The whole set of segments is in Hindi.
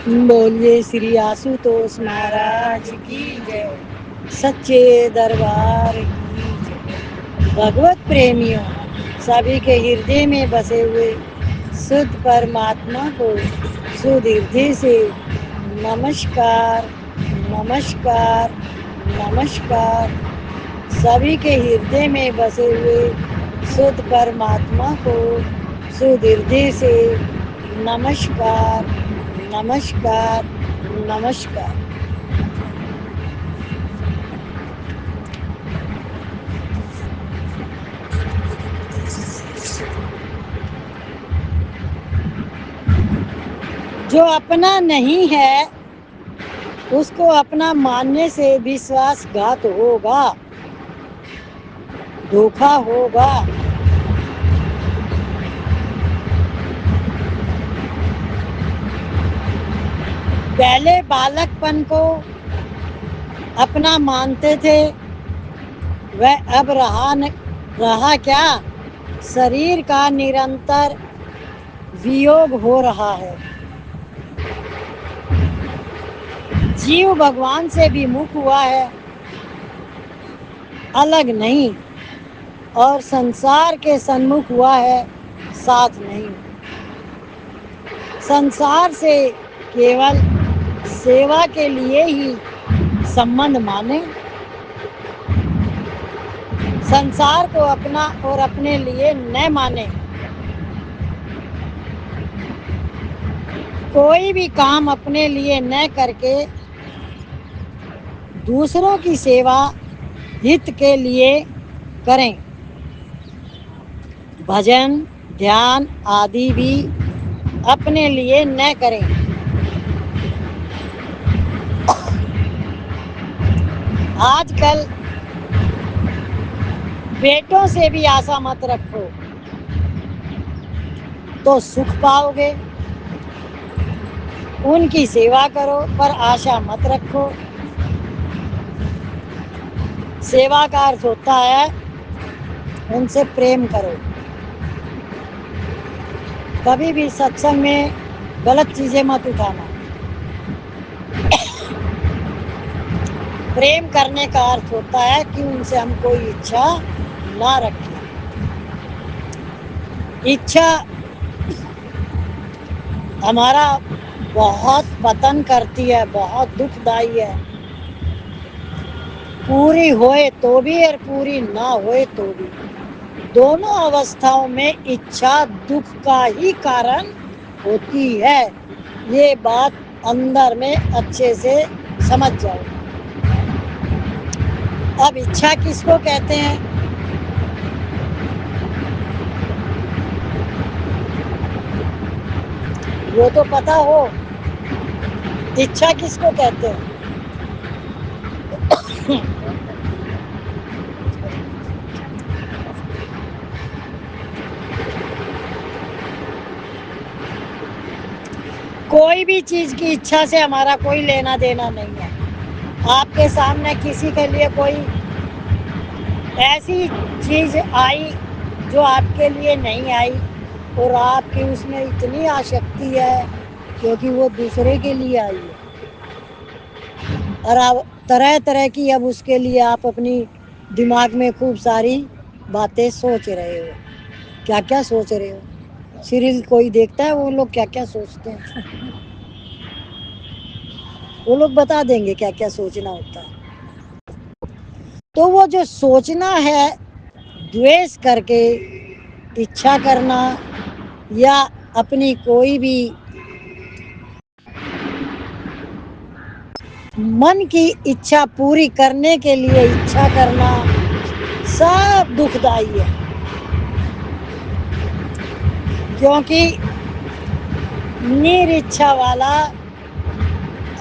बोलिए श्री आशुतोष महाराज की जय, सच्चे दरबार की जय। भगवत प्रेमियों, सभी के हृदय में बसे हुए शुद्ध परमात्मा को शुद्ध हृदय से नमस्कार, नमस्कार, नमस्कार। सभी के हृदय में बसे हुए शुद्ध परमात्मा को शुद्ध हृदय से नमस्कार, नमस्कार, नमस्कार। जो अपना नहीं है उसको अपना मानने से विश्वासघात होगा, धोखा होगा। पहले बालकपन को अपना मानते थे, वह अब रहा क्या? शरीर का निरंतर वियोग हो रहा है। जीव भगवान से विमुख हुआ है, अलग नहीं, और संसार के सन्मुख हुआ है, साथ नहीं। संसार से केवल सेवा के लिए ही संबंध माने। संसार को अपना और अपने लिए न माने। कोई भी काम अपने लिए न करके दूसरों की सेवा हित के लिए करें। भजन, ध्यान आदि भी अपने लिए न करें। आजकल बेटों से भी आशा मत रखो तो सुख पाओगे। उनकी सेवा करो पर आशा मत रखो। सेवा का अर्थ होता है उनसे प्रेम करो। कभी भी सत्संग में गलत चीजें मत उठाना। प्रेम करने का अर्थ होता है कि उनसे हम कोई इच्छा ना रखें। इच्छा हमारा बहुत पतन करती है, बहुत दुखदाई है। पूरी होए तो भी और पूरी ना होए तो भी, दोनों अवस्थाओं में इच्छा दुख का ही कारण होती है। ये बात अंदर में अच्छे से समझ जाओ। अब इच्छा किसको कहते हैं? वो तो पता हो, इच्छा किसको कहते हैं? कोई भी चीज की इच्छा से हमारा कोई लेना देना नहीं है। आपके सामने किसी के लिए कोई ऐसी चीज आई जो आपके लिए नहीं आई और आपकी उसमें इतनी आसक्ति है क्योंकि वो दूसरे के लिए आई है, और अब तरह तरह की अब उसके लिए आप अपनी दिमाग में खूब सारी बातें सोच रहे हो। क्या क्या सोच रहे हो? सीरियल कोई देखता है वो लोग क्या क्या सोचते हैं? वो लोग बता देंगे क्या क्या सोचना होता है। तो वो जो सोचना है द्वेष करके, इच्छा करना या अपनी कोई भी मन की इच्छा पूरी करने के लिए इच्छा करना, सब दुखदाई है। क्योंकि निरिच्छा वाला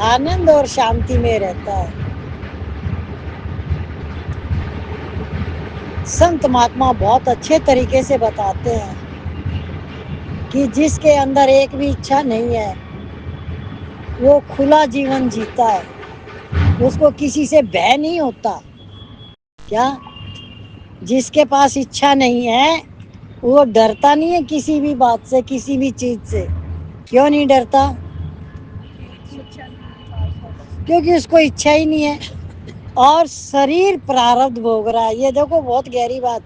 आनंद और शांति में रहता है। संत महात्मा बहुत अच्छे तरीके से बताते हैं कि जिसके अंदर एक भी इच्छा नहीं है वो खुला जीवन जीता है, उसको किसी से भय नहीं होता। क्या? जिसके पास इच्छा नहीं है वो डरता नहीं है किसी भी बात से, किसी भी चीज से। क्यों नहीं डरता? क्योंकि उसको इच्छा ही नहीं है और शरीर प्रारब्ध भोग रहा है। ये देखो बहुत गहरी बात,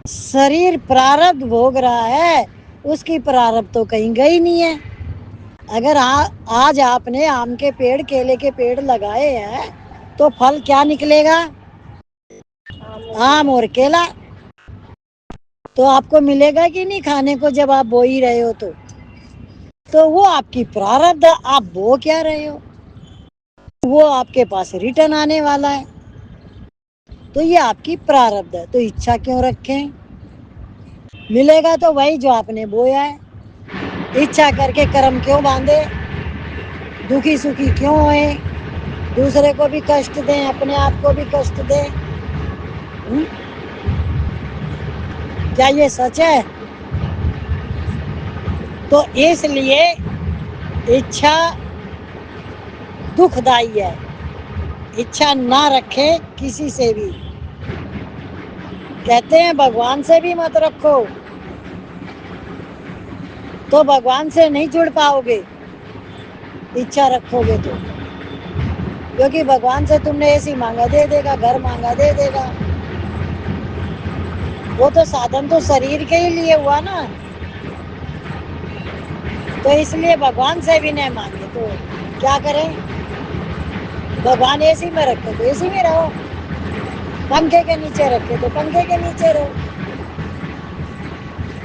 शरीर प्रारब्ध भोग रहा है, उसकी प्रारब्ध तो कहीं गई नहीं है। अगर आज आपने आम के पेड़ केले के पेड़ लगाए हैं तो फल क्या निकलेगा? आम और केला। तो आपको मिलेगा कि नहीं खाने को जब आप बो ही रहे हो? तो वो आपकी प्रारब्ध है, आप बो क्या रहे हो, वो आपके पास रिटर्न आने वाला है। तो ये आपकी प्रारब्ध है, तो इच्छा क्यों रखें? मिलेगा तो वही जो आपने बोया है। इच्छा करके कर्म क्यों बांधे? दुखी सुखी क्यों होए? दूसरे को भी कष्ट दें, अपने आप को भी कष्ट दें। क्या ये सच है? तो इसलिए इच्छा दुखदाई है। इच्छा ना रखे किसी से भी। कहते हैं भगवान से भी मत रखो, तो भगवान से नहीं जुड़ पाओगे इच्छा रखोगे तो। क्योंकि भगवान से तुमने ऐसी मांगा दे देगा, घर मांगा दे देगा। वो तो साधन तो शरीर के ही लिए हुआ ना, तो इसलिए भगवान से भी नहीं मांगे तो क्या करें? भगवान एसी में रखे तो एसी में रहो, पंखे के नीचे रखे तो पंखे के नीचे रहो,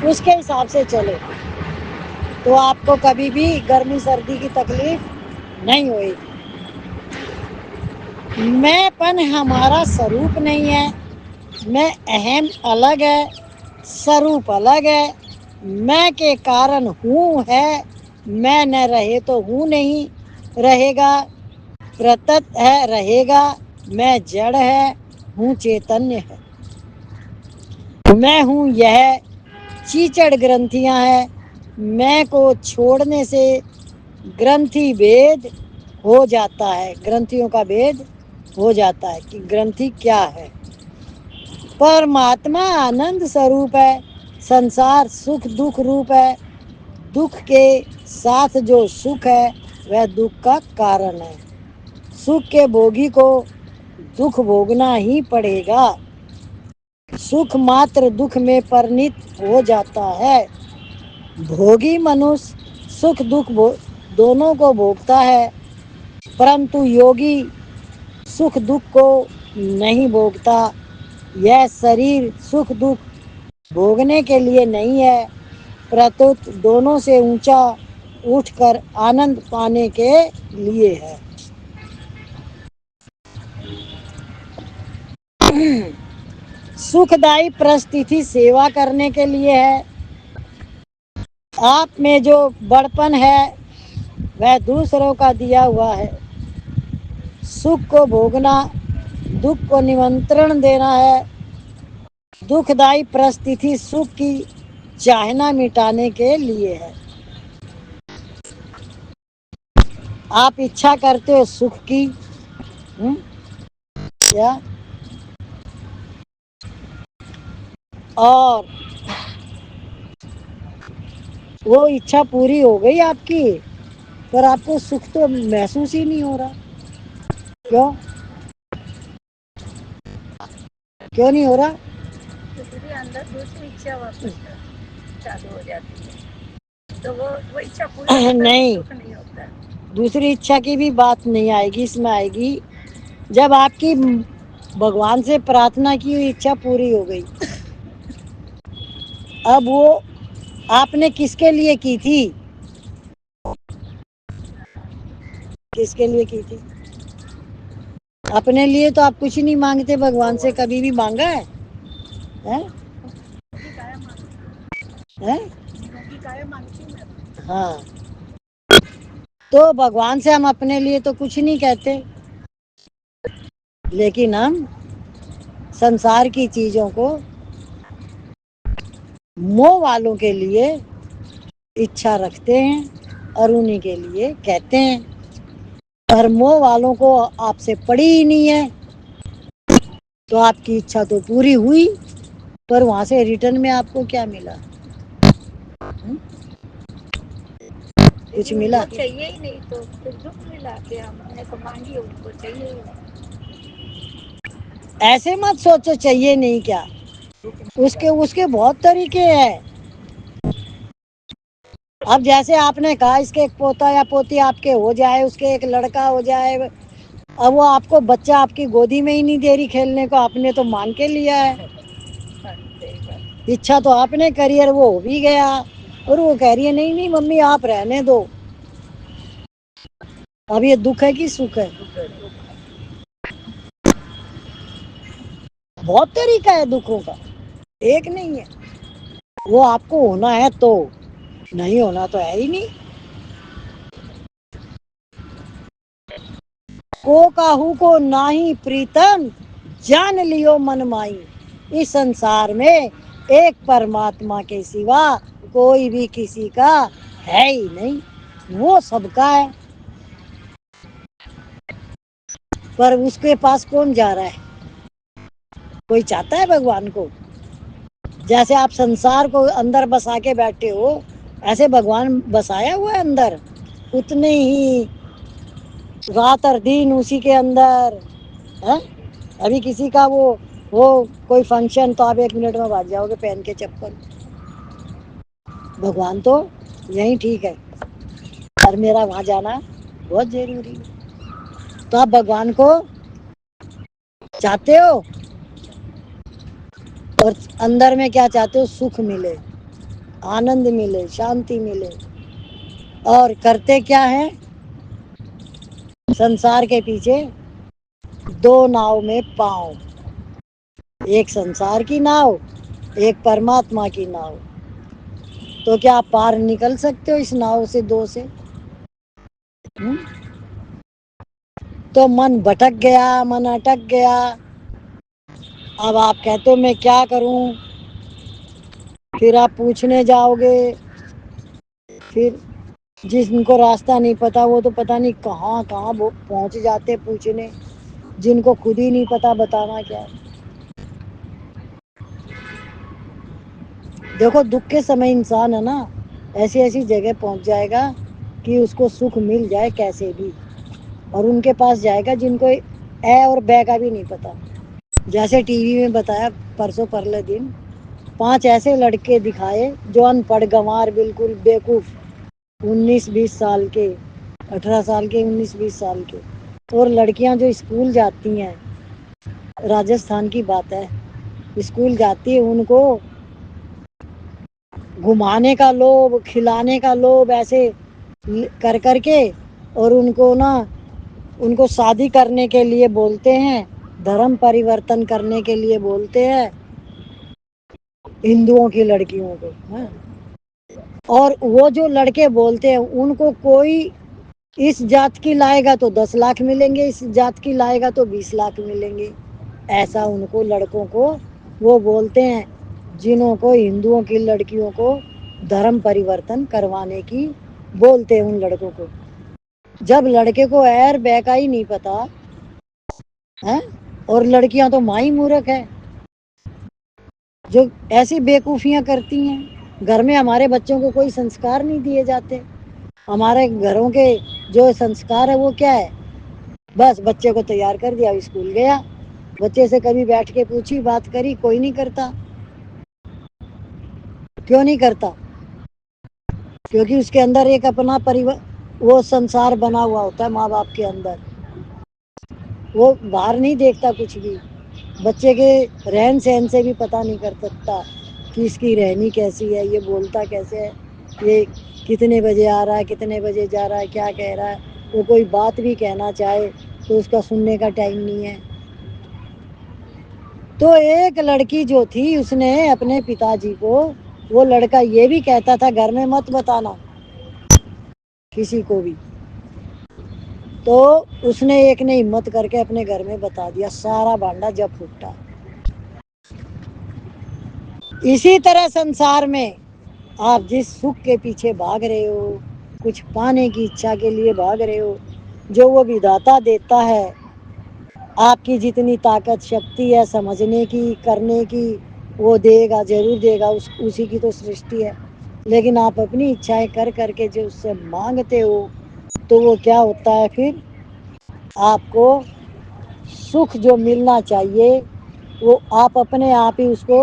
उसके हिसाब से चलो तो आपको कभी भी गर्मी सर्दी की तकलीफ नहीं होगी। मैंपन हमारा स्वरूप नहीं है। मैं अहम अलग है, स्वरूप अलग है। मैं के कारण हूँ है, मैं न रहे तो हूँ नहीं रहेगा। प्रतत है रहेगा, मैं जड़ है, हूँ चैतन्य है। मैं हूँ यह चीचड़ ग्रंथियाँ हैं। मैं को छोड़ने से ग्रंथि भेद हो जाता है, ग्रंथियों का भेद हो जाता है कि ग्रंथि क्या है। परमात्मा आनंद स्वरूप है, संसार सुख दुख रूप है। दुख के साथ जो सुख है वह दुख का कारण है। सुख के भोगी को दुख भोगना ही पड़ेगा। सुख मात्र दुख में परिणित हो जाता है। भोगी मनुष्य सुख दुख दोनों को भोगता है, परंतु योगी सुख दुख को नहीं भोगता। यह शरीर सुख दुख भोगने के लिए नहीं है, प्रत्युत दोनों से ऊंचा उठकर आनंद पाने के लिए है। सुखदायी परिस्थिति सेवा करने के लिए है। आप में जो बड़पन है वह दूसरों का दिया हुआ है। सुख को भोगना, दुख को निमंत्रण देना है। दुखदायी परिस्थिति सुख की चाहना मिटाने के लिए है। आप इच्छा करते हो सुख की, क्या? और वो इच्छा पूरी हो गई आपकी, पर आपको सुख तो महसूस ही नहीं हो रहा। क्यों? क्यों नहीं हो रहा? क्योंकि अंदर दूसरी इच्छा वापस चालू हो जाती है, तो वो इच्छा पूरी नहीं, सुख नहीं होता। दूसरी इच्छा की भी बात नहीं आएगी, इसमें आएगी जब आपकी भगवान से प्रार्थना की हुई इच्छा पूरी हो गई। अब वो आपने किसके लिए की थी? किसके लिए की थी? अपने लिए तो आप कुछ नहीं मांगते, भगवान से कभी भी मांगा है? हैं? हाँ, तो भगवान से हम अपने लिए तो कुछ नहीं कहते, लेकिन हम संसार की चीजों को मोह वालों के लिए इच्छा रखते हैं और उन्हीं के लिए कहते हैं। पर मोह वालों को आपसे पड़ी ही नहीं है, तो आपकी इच्छा तो पूरी हुई, पर वहां से रिटर्न में आपको क्या मिला? कुछ मिला? वो चाहिए ही नहीं तो फिर दुख मिला कि हमने तो मांगी, उनको चाहिए ही नहीं। ऐसे मत सोचो चाहिए नहीं क्या, उसके उसके बहुत तरीके हैं। अब जैसे आपने कहा इसके एक पोता या पोती आपके हो जाए, उसके एक लड़का हो जाए, अब वो आपको बच्चा आपकी गोदी में ही नहीं दे रही खेलने को, आपने तो मांग के लिया है। इच्छा तो आपने करी है, वो हो भी गया, और वो कह रही है नहीं नहीं मम्मी आप रहने दो। अब ये दुख है कि सुख है? बहुत तरीका है दुखों का, एक नहीं है। वो आपको होना है तो, नहीं होना तो है ही नहीं। को काहू को नाही प्रीतम, जान लियो मन माई। इस संसार में एक परमात्मा के सिवा कोई भी किसी का है ही नहीं, वो सबका है। पर उसके पास कौन जा रहा है? कोई चाहता है भगवान को? जैसे आप संसार को अंदर बसा के बैठे हो, ऐसे भगवान बसाया हुआ है अंदर, उतने ही रात और दिन उसी के अंदर है। अभी किसी का वो कोई फंक्शन तो आप 1 मिनट में भाग जाओगे पहन के चप्पल। भगवान तो यही ठीक है, और मेरा वहां जाना बहुत जरूरी है। तो आप भगवान को चाहते हो, और अंदर में क्या चाहते हो? सुख मिले, आनंद मिले, शांति मिले। और करते क्या है? संसार के पीछे दो नाव में पांव, एक संसार की नाव, एक परमात्मा की नाव। तो क्या आप पार निकल सकते हो इस नाव से, दो से? तो मन भटक गया, मन अटक गया। अब आप कहते हो मैं क्या करूं, फिर आप पूछने जाओगे, फिर जिनको रास्ता नहीं पता वो तो पता नहीं कहाँ कहाँ वो पहुंच जाते पूछने, जिनको खुद ही नहीं पता बताना क्या है। देखो दुख के समय इंसान है ना, ऐसी ऐसी जगह पहुंच जाएगा कि उसको सुख मिल जाए कैसे भी, और उनके पास जाएगा जिनको ए और बे का भी नहीं पता। जैसे टीवी में बताया परसों परले दिन, 5 ऐसे लड़के दिखाए जो अनपढ़ गंवार बिल्कुल बेवकूफ, 19-20 साल के, 18 साल के, 19-20 साल के। और लड़कियां जो स्कूल जाती हैं, राजस्थान की बात है, स्कूल जाती है, उनको घुमाने का लोभ, खिलाने का लोभ, ऐसे कर करके, और उनको ना, उनको शादी करने के लिए बोलते हैं, धर्म परिवर्तन करने के लिए बोलते हैं हिंदुओं की लड़कियों को, है? और वो जो लड़के बोलते हैं उनको कोई इस जात की लाएगा तो 10 लाख मिलेंगे, इस जात की लाएगा तो 20 लाख मिलेंगे। ऐसा उनको लड़कों को वो बोलते हैं, जिन्हों को हिंदुओं की लड़कियों को धर्म परिवर्तन करवाने की बोलते हैं उन लड़कों को। जब लड़के को एर बैका ही नहीं पता है, और लड़कियां तो माँ ही मूर्ख है जो ऐसी बेवकूफियां करती हैं। घर में हमारे बच्चों को कोई संस्कार नहीं दिए जाते। हमारे घरों के जो संस्कार है वो क्या है? बस बच्चे को तैयार कर दिया, स्कूल गया, बच्चे से कभी बैठ के पूछी, बात करी? कोई नहीं करता। क्यों नहीं करता? क्योंकि उसके अंदर एक अपना परिवार, वो संसार बना हुआ होता है माँ बाप के अंदर, वो बाहर नहीं देखता कुछ भी। बच्चे के रहन सहन से भी पता नहीं कर सकता कि इसकी रहनी कैसी है, ये बोलता कैसे है, ये कितने बजे आ रहा है, कितने बजे जा रहा है, क्या कह रहा है। वो कोई बात भी कहना चाहे तो उसका सुनने का टाइम नहीं है। तो एक लड़की जो थी, उसने अपने पिताजी को, वो लड़का ये भी कहता था घर में मत बताना किसी को भी, तो उसने एक ने हिम्मत करके अपने घर में बता दिया, सारा भांडा जब फूटा। इसी तरह संसार में आप जिस सुख के पीछे भाग रहे हो, कुछ पाने की इच्छा के लिए भाग रहे हो, जो वो विधाता देता है, आपकी जितनी ताकत शक्ति है समझने की, करने की, वो देगा, जरूर देगा, उसी की तो सृष्टि है। लेकिन आप अपनी इच्छाएं कर करके जो उससे मांगते हो तो वो क्या होता है, फिर आपको सुख जो मिलना चाहिए वो आप अपने आप ही उसको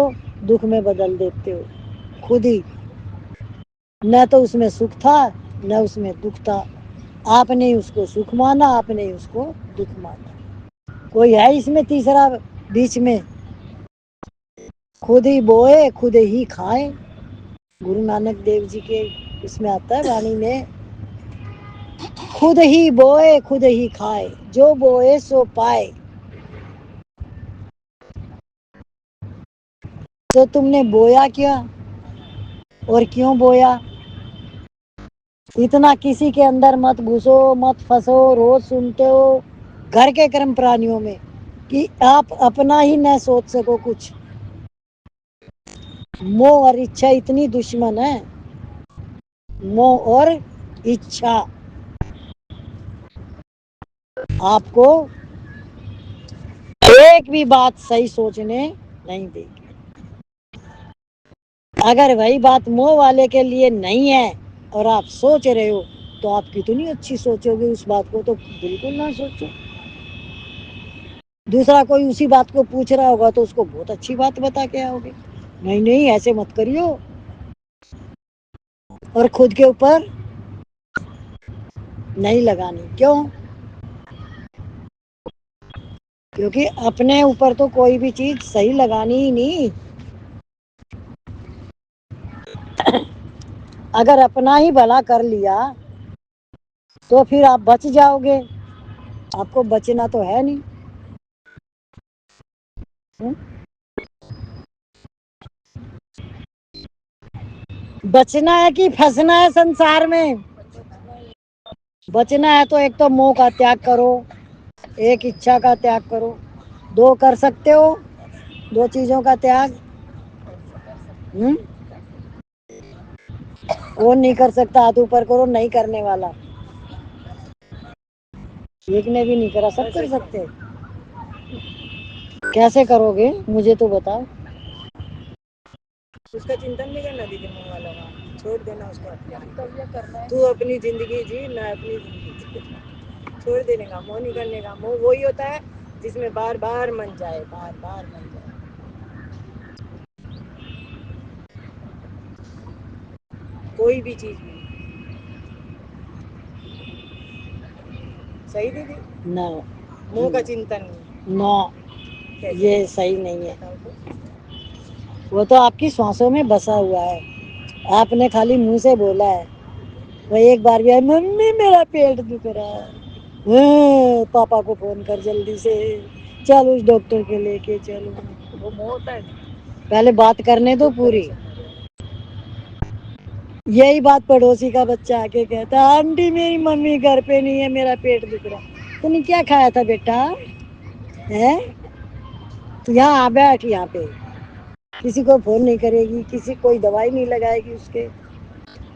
दुख में बदल देते हो खुद ही। न तो उसमें सुख था न उसमें दुख था, आपने ही उसको सुख माना, आपने ही उसको दुख माना। कोई है इसमें तीसरा बीच में? खुद ही बोए खुद ही खाए। गुरु नानक देव जी के इसमें आता है वाणी में, खुद ही बोए खुद ही खाए, जो बोए सो पाए। तो तुमने बोया क्या और क्यों बोया? इतना किसी के अंदर मत घुसो, मत फंसो। रोज सुनते हो घर के कर्म प्राणियों में कि आप अपना ही न सोच सको कुछ। मोह और इच्छा इतनी दुश्मन है, मोह और इच्छा आपको एक भी बात सही सोचने नहीं देगी। अगर वही बात मोह वाले के लिए नहीं है और आप सोच रहे हो तो आप कितनी अच्छी सोचोगे उस बात को, तो बिल्कुल ना सोचो। दूसरा कोई उसी बात को पूछ रहा होगा तो उसको बहुत अच्छी बात बता के आओगे, नहीं नहीं ऐसे मत करियो। और खुद के ऊपर नहीं लगानी। क्यों? क्योंकि अपने ऊपर तो कोई भी चीज सही लगानी ही नहीं। अगर अपना ही भला कर लिया तो फिर आप बच जाओगे, आपको बचना तो है नहीं। हुँ? बचना है कि फंसना है संसार में? बचना है तो एक तो मोह का त्याग करो, एक इच्छा का त्याग करो। दो कर सकते हो? दो चीजों का त्याग? कौन नहीं कर सकता? हाथ ऊपर करो। नहीं करने वाला एक ने भी नहीं करा, सब कर सकते। कैसे करोगे मुझे तो बताओ। उसका चिंतन नहीं करना दीदी, मुंह वाला का छोड़ देना उसका। तू अपनी जिंदगी जी, मैं अपनी जिंदगी जी। छोड़ देने का, मोह नहीं करने का। मोह वही होता है जिसमें बार बार मन जाए, बार बार मन जाए। कोई भी चीज भी सही दीदी ना, मोह का चिंतन ना, ये सही नहीं है। वो तो आपकी सांसों में बसा हुआ है, आपने खाली मुंह से बोला है। वो एक बार भी मम्मी मेरा पेट दुख रहा है, पापा को फोन कर जल्दी से, चल उस डॉक्टर के लेके चलो। वो मोह होता है। पहले बात करने दो पूरी। यही बात पड़ोसी का बच्चा आके कहता, आंटी मेरी मम्मी घर पे नहीं है, मेरा पेट दुख रहा। तूने क्या खाया था बेटा? है तो यहाँ आ बैठ, यहाँ पे किसी को फोन नहीं करेगी, किसी कोई दवाई नहीं लगाएगी, उसके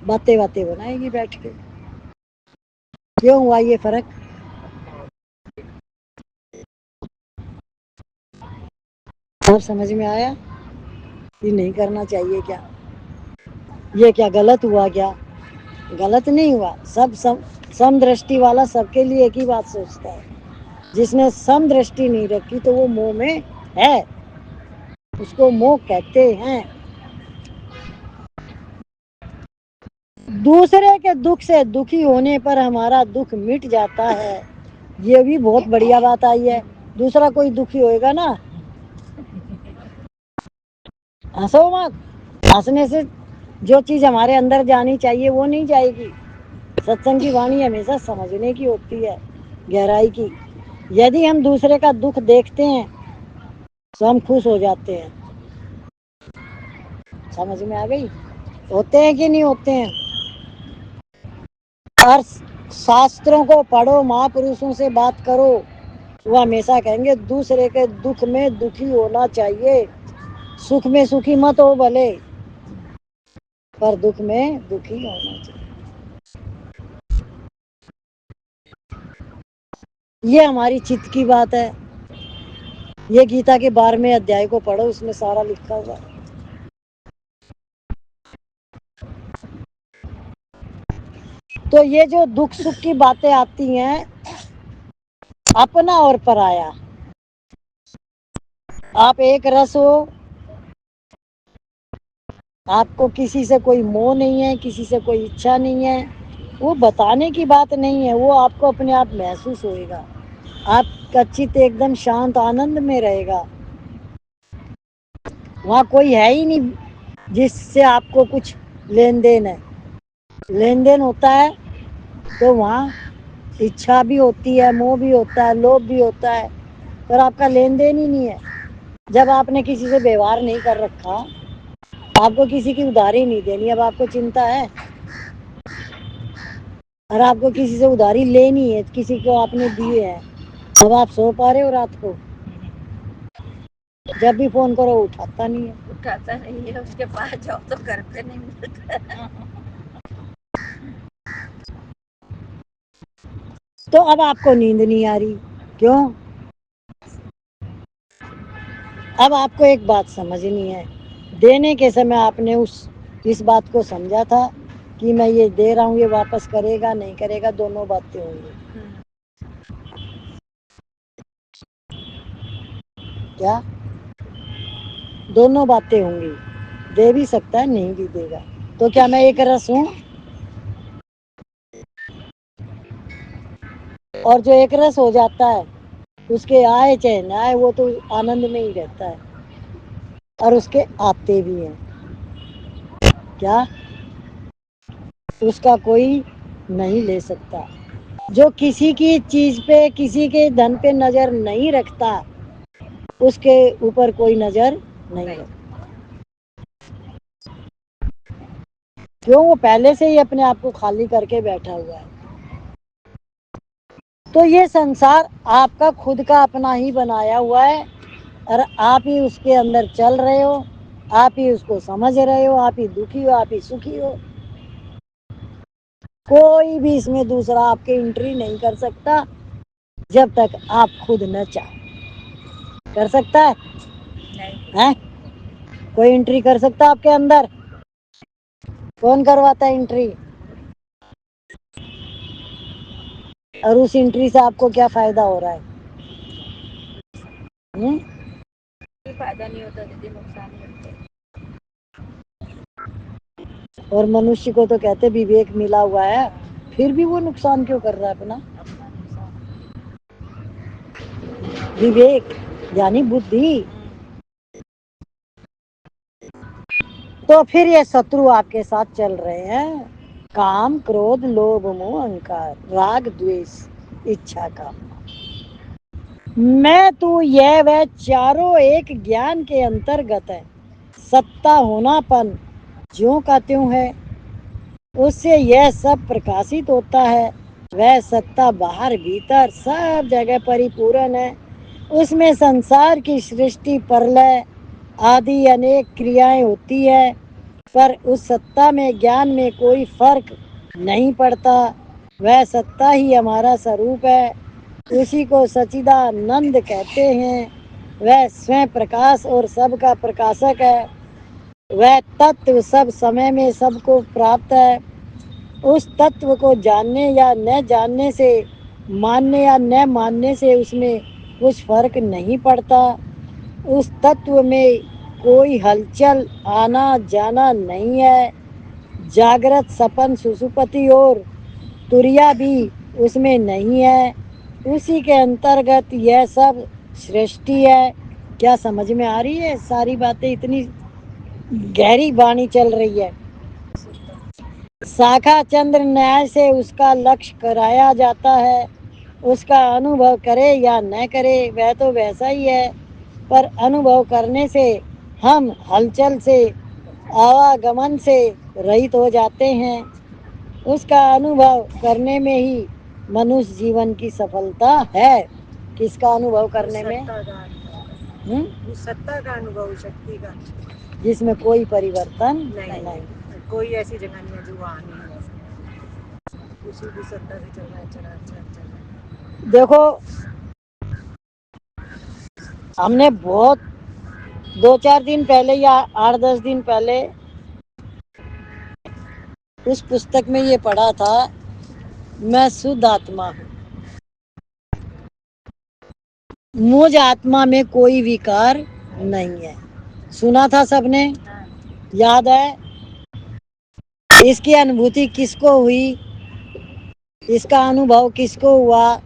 बातें बातें बनाएगी बैठ के। क्यों हुआ ये फर्क? और समझ में आया कि नहीं करना चाहिए क्या? ये क्या गलत हुआ क्या? गलत नहीं हुआ। सब सम दृष्टि वाला सबके लिए एक ही बात सोचता है। जिसने सम दृष्टि नहीं रखी तो वो मोह में है, उसको मोह कहते हैं। दूसरे के दुख से दुखी होने पर हमारा दुख मिट जाता है, ये भी बहुत बढ़िया बात आई है। दूसरा कोई दुखी होएगा ना, हंसो मत। हंसने से जो चीज हमारे अंदर जानी चाहिए वो नहीं जाएगी। सत्संग की वाणी हमेशा समझने की होती है, गहराई की। यदि हम दूसरे का दुख देखते हैं तो हम खुश हो जाते हैं। समझ में आ गई? होते हैं कि नहीं होते हैं? और शास्त्रों को पढ़ो, महापुरुषों से बात करो, वो हमेशा कहेंगे दूसरे के दुख में दुखी होना चाहिए। सुख में सुखी मत हो भले, पर दुख में दुखी होना चाहिए। ये हमारी चित्त की बात है। ये गीता के 12वें अध्याय को पढ़ो, उसमें सारा लिखा हुआ है। तो ये जो दुख सुख की बातें आती हैं, अपना और पराया, आप एक रस हो, आपको किसी से कोई मोह नहीं है, किसी से कोई इच्छा नहीं है, वो बताने की बात नहीं है, वो आपको अपने आप महसूस होएगा। आपका चित्त एकदम शांत आनंद में रहेगा। वहाँ कोई है ही नहीं जिससे आपको कुछ लेन देन है। लेन देन होता है तो वहाँ इच्छा भी होती है, मोह भी होता है, लोभ भी होता है, पर आपका लेन देन ही नहीं है। जब आपने किसी से व्यवहार नहीं कर रखा, आपको किसी की उधारी नहीं देनी, अब आपको चिंता है, और आपको किसी से उधारी लेनी है, किसी को आपने दिए हैं, अब आप सो पा रहे हो रात को? जब भी फोन करो उठाता नहीं है। उठाता नहीं है, उसके पास जाओ तो घर पे नहीं मिलता। तो अब आपको नींद नहीं आ रही, क्यों? अब आपको एक बात समझनी है, देने के समय आपने इस बात को समझा था कि मैं ये दे रहा हूँ, ये वापस करेगा नहीं करेगा, दोनों बातें होंगी। क्या? दोनों बातें होंगी, दे भी सकता है, नहीं भी देगा। तो क्या मैं एक रस हूँ? और जो एक रस हो जाता है, उसके आए चाहे ना आए, वो तो आनंद में ही रहता है, और उसके आते भी हैं। क्या? उसका कोई नहीं ले सकता। जो किसी की चीज पे, किसी के धन पे नजर नहीं रखता, उसके ऊपर कोई नजर नहीं रखता। क्यों? वो पहले से ही अपने आप को खाली करके बैठा हुआ है। तो ये संसार आपका खुद का अपना ही बनाया हुआ है, और आप ही उसके अंदर चल रहे हो, आप ही उसको समझ रहे हो, आप ही दुखी हो, आप ही सुखी हो। कोई भी इसमें दूसरा आपके एंट्री नहीं कर सकता, जब तक आप खुद न चाहो। कर सकता है? नहीं हैं? कोई एंट्री कर सकता आपके अंदर? कौन करवाता है एंट्री? और उस एंट्री से आपको क्या फायदा हो रहा है? कोई फायदा नहीं होता दीदी, नुकसान ही होता है। और मनुष्य को तो कहते विवेक मिला हुआ है, फिर भी वो नुकसान क्यों कर रहा है अपना? अपना नुकसान। विवेक यानी बुद्धि। तो फिर ये शत्रु आपके साथ चल रहे हैं, काम क्रोध लोभ मोह अहंकार राग द्वेष इच्छा कामना। मैं तू यह वह चारों एक ज्ञान के अंतर्गत है। सत्ता होनापन ज्यों का त्यों है, उससे यह सब प्रकाशित होता है। वह सत्ता बाहर भीतर सब जगह परिपूर्ण है। उसमें संसार की सृष्टि प्रलय आदि अनेक क्रियाएं होती है, पर उस सत्ता में ज्ञान में कोई फर्क नहीं पड़ता। वह सत्ता ही हमारा स्वरूप है, उसी को सच्चिदानंद कहते हैं। वह स्वयं प्रकाश और सबका प्रकाशक है। वह तत्व सब समय में सबको प्राप्त है। उस तत्व को जानने या न जानने से, मानने या न मानने से उसमें कुछ फर्क नहीं पड़ता। उस तत्व में कोई हलचल आना जाना नहीं है। जागृत सपन सुसुपति और तुरिया भी उसमें नहीं है। उसी के अंतर्गत यह सब सृष्टि है। क्या समझ में आ रही है? सारी बातें इतनी गहरी वाणी चल रही है। शाखा चंद्र न्याय से उसका लक्ष्य कराया जाता है। उसका अनुभव करे या न करे वह तो वैसा ही है, पर अनुभव करने से हम हलचल से, आवागमन से रहित हो जाते हैं। उसका अनुभव करने में ही मनुष्य जीवन की सफलता है। किसका अनुभव करने में? सत्ता का अनुभव, शक्ति का, जिसमें कोई परिवर्तन नहीं। कोई ऐसी जगह नहीं है जो वहाँ नहीं रह सकता, उसी की सत्ता से चल रहा है, चल रहा है। देखो, हमने बहुत 2-4 दिन पहले या 8-10 दिन पहले उस पुस्तक में ये पढ़ा था मैं शुद्ध आत्मा हूँ। मुझ आत्मा में कोई विकार नहीं है। सुना था सबने? हाँ। याद है? इसकी अनुभूति किसको हुई? इसका अनुभव किसको हुआ?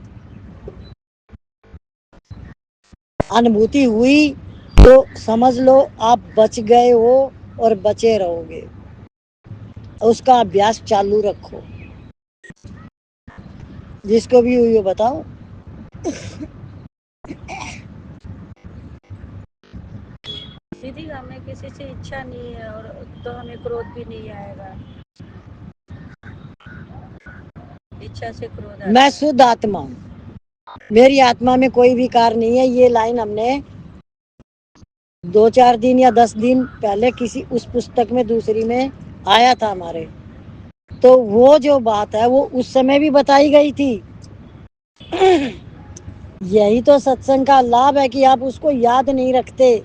अनुभूति हुई तो समझ लो आप बच गए हो और बचे रहोगे। उसका अभ्यास चालू रखो। जिसको भी हुई हो बताओ। दीदी हमें किसी से इच्छा नहीं है और तो हमें क्रोध भी नहीं आएगा। इच्छा से क्रोध आता मैं है। शुद्ध आत्मा हूँ, मेरी आत्मा में कोई विकार नहीं है। ये लाइन हमने 2-4 दिन या 10 दिन पहले किसी उस पुस्तक में दूसरी में आया था हमारे। तो वो जो बात है वो उस समय भी बताई गई थी। यही तो सत्संग का लाभ है कि आप उसको याद नहीं रखते।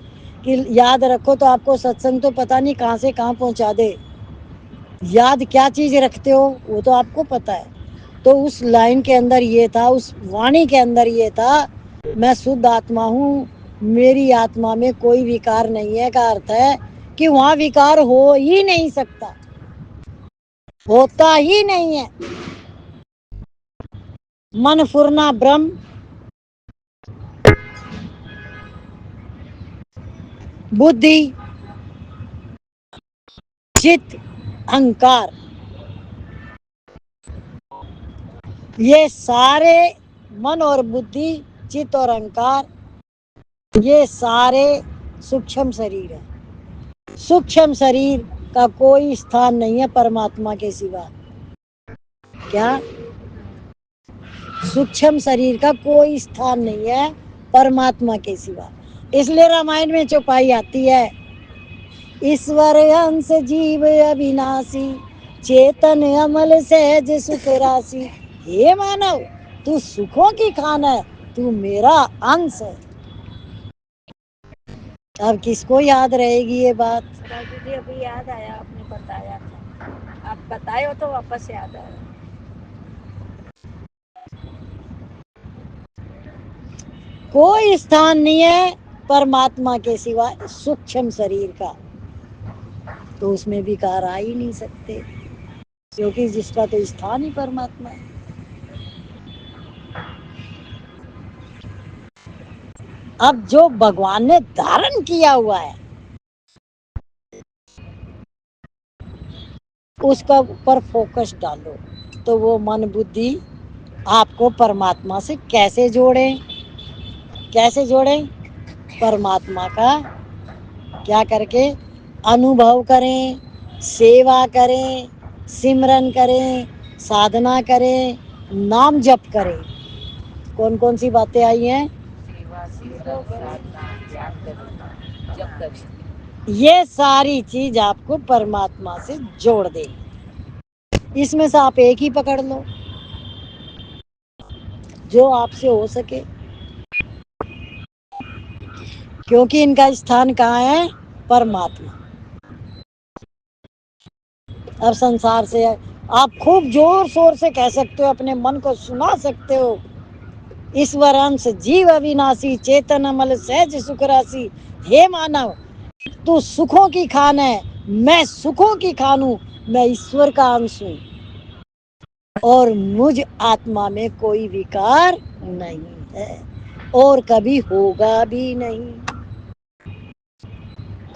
कि याद रखो तो आपको सत्संग तो पता नहीं कहाँ से कहाँ पहुँचा दे। याद क्या चीज रखते हो वो तो आपको पता है। तो उस लाइन के अंदर ये था, उस वाणी के अंदर ये था, मैं शुद्ध आत्मा हूँ, मेरी आत्मा में कोई विकार नहीं है। का अर्थ है कि वहां विकार हो ही नहीं सकता, होता ही नहीं है। मन फुरना ब्रह्म, बुद्धि चित्त अहंकार, ये सारे मन और बुद्धि चित्त और अहंकार, ये सारे सूक्ष्म शरीर है। सूक्ष्म शरीर का कोई स्थान नहीं है परमात्मा के सिवा। क्या? सूक्ष्म शरीर का कोई स्थान नहीं है परमात्मा के सिवा। इसलिए रामायण में चौपाई आती है, ईश्वर अंश जीव अविनाशी, चेतन अमल सहज सुख राशि। हे मानव, तू सुखों की खान है, तू मेरा अंश है। अब किसको याद रहेगी ये बात? दीदी अभी याद आया, आपने बताया था। आप बताए हो तो वापस याद आया। कोई स्थान नहीं है परमात्मा के सिवा सूक्ष्म शरीर का, तो उसमें विकार आ ही नहीं सकते, क्योंकि जिसका तो स्थान ही परमात्मा है। अब जो भगवान ने धारण किया हुआ है उसका ऊपर फोकस डालो, तो वो मन बुद्धि आपको परमात्मा से कैसे जोड़े? कैसे जोड़े? परमात्मा का क्या करके? अनुभव करें, सेवा करें, सिमरन करें, साधना करें, नाम जप करें। कौन कौन सी बातें आई हैं? सेवा, सिमरन, साधना, ध्यान करें, जप करें। ये सारी चीज आपको परमात्मा से जोड़ देगी। इसमें से आप एक ही पकड़ लो जो आपसे हो सके, क्योंकि इनका स्थान कहाँ है? परमात्मा। अब संसार से आप खूब जोर शोर से कह सकते हो, अपने मन को सुना सकते हो, ईश्वर अंश जीव अविनाशी, चेतन अमल सहज सुख राशि। हे मानव, तू सुखों की खान है, मैं सुखों की खान हूं, मैं ईश्वर का अंश हूं, और मुझ आत्मा में कोई विकार नहीं है और कभी होगा भी नहीं,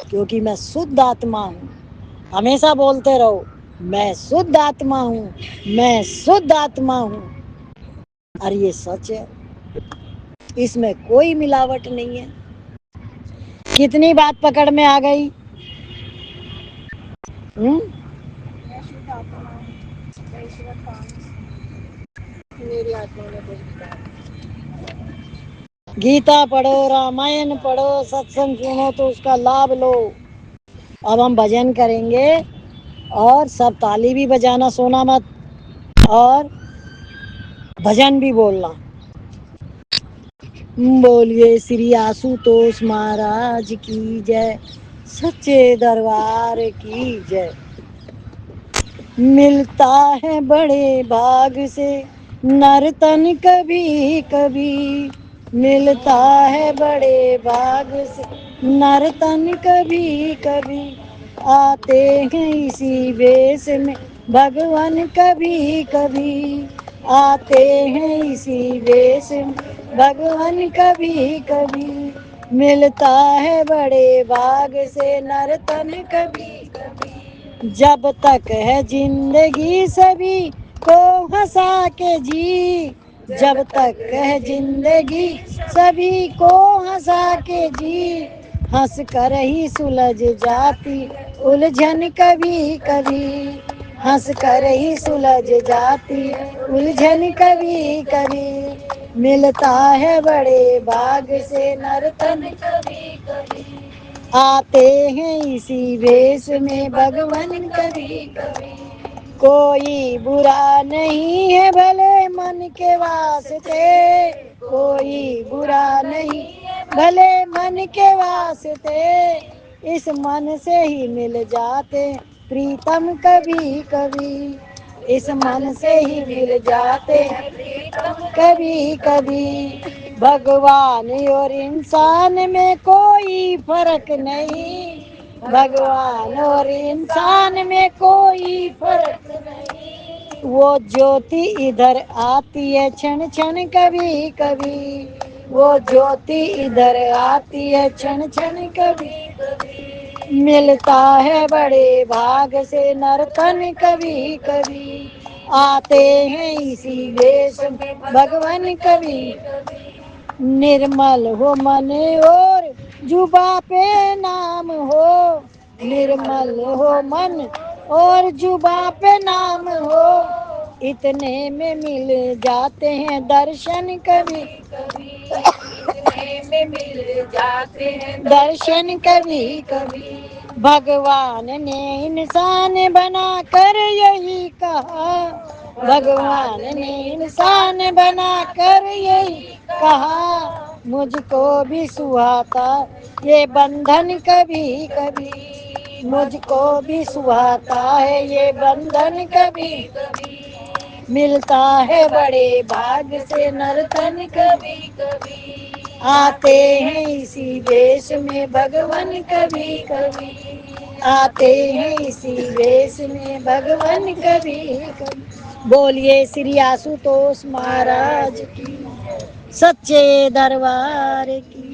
क्योंकि मैं शुद्ध आत्मा हूं। हमेशा बोलते रहो, मैं शुद्ध आत्मा हूं, मैं शुद्ध आत्मा हूं। और ये सच है, इसमें कोई मिलावट नहीं है। कितनी बात पकड़ में आ गई? मैं शुद्ध आत्मा हूँ, मैं ईश्वर का अंश, मेरी आत्मा में कोई विकार नहीं। गीता पढ़ो, रामायण पढ़ो, सत्संग सुनो तो उसका लाभ लो। अब हम भजन करेंगे और सब ताली भी बजाना, सोना मत, और भजन भी बोलना। बोलिए श्री आशुतोष महाराज की जय, सच्चे दरबार की जय। मिलता है बड़े भाग से नर्तन कभी कभी, मिलता है बड़े भाग से नर्तन कभी कभी। आते हैं इसी वेश में भगवान कभी कभी, आते हैं इसी वेश में भगवान कभी कभी। मिलता है बड़े भाग से नर्तन कभी कभी। जब तक है जिंदगी सभी को हंसा के जी, जब तक है जिंदगी सभी को हंसा के जी। हंस कर ही सुलझ जाती उलझन कभी कभी, हंस कर ही सुलझ जाती उलझन कभी कभी। मिलता है बड़े भाग से नर्तन कभी कभी, आते हैं इसी वेश में भगवान कभी कभी। कोई बुरा नहीं है भले मन के वास्ते, कोई बुरा नहीं भले मन के वास्ते। इस मन से ही मिल जाते प्रीतम कभी कभी, इस मन से ही मिल जाते प्रीतम कभी कभी। भगवान और इंसान में कोई फर्क नहीं, भगवान और इंसान में कोई फर्क नहीं। वो ज्योति इधर आती है क्षण क्षण कभी कभी, वो ज्योति इधर आती है क्षण क्षण कभी कभी। मिलता है बड़े भाग से नर्तन कभी कभी, आते हैं इसी वेश में भगवान कभी कभी। निर्मल हो मन और जुबा पे नाम हो, निर्मल हो मन और जुबा पे नाम हो। इतने में मिल जाते हैं दर्शन कभी कभी, इतने में मिल जाते हैं दर्शन कभी कभी। भगवान ने इंसान बना कर यही कहा, भगवान ने इंसान बना कर यही कहा। मुझको भी सुहाता ये बंधन कभी कभी, मुझको भी सुहाता है ये बंधन कभी कभी। मिलता है बड़े भाग से नर्तन कभी कभी, आते हैं इसी वेश में भगवान कभी कभी, आते हैं इसी वेश में भगवान कभी कभी। बोलिए श्री आशुतोष महाराज की, सच्चे दरबार की।